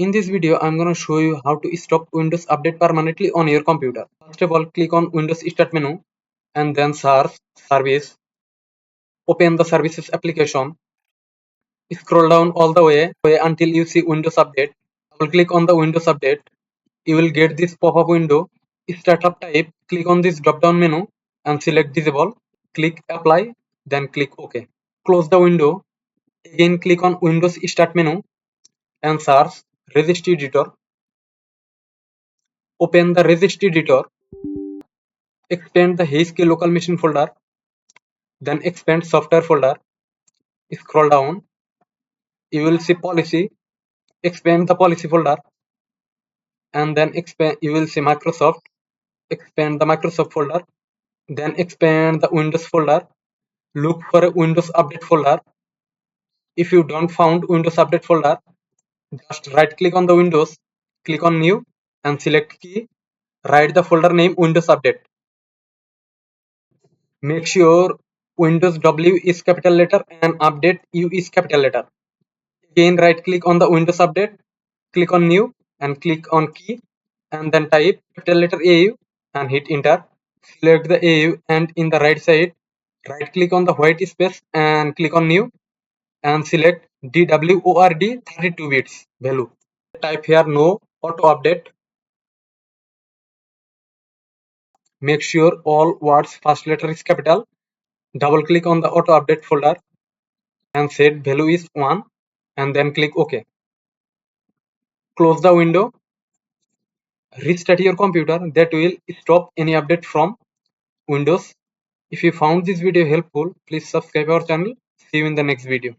In this video, I'm going to show you how to stop Windows Update permanently on your computer. First of all, click on Windows Start menu and then search Service. Open the Services application. Scroll down all the way until you see Windows Update. Double click on the Windows Update. You will get this pop-up window. Startup type. Click on this drop-down menu and select Disable. Click Apply. Then click OK. Close the window. Again, click on Windows Start menu and search Registry Editor. Open the Registry Editor. Expand the HSK local machine folder, then expand software folder. Scroll down, you will see policy. Expand the policy folder, and then expand. You will see Microsoft. Expand the Microsoft folder, then expand the Windows folder. Look for a Windows Update folder. If you don't found Windows Update folder, just right click on the Windows, click on New, and select Key. Write the folder name Windows Update. Make sure Windows W is capital letter and Update U is capital letter. Again, right click on the Windows Update, click on New and click on Key and then type capital letter AU and hit enter. Select the AU and in the right side, right click on the white space and click on New and select DWORD 32 bits value. Type here no auto update. Make sure all words first letter is capital. Double click on the auto update folder and set value is 1 and then click OK. Close the window. Restart your computer. That will stop any update from Windows. If you found this video helpful, please subscribe our channel. See you in the next video.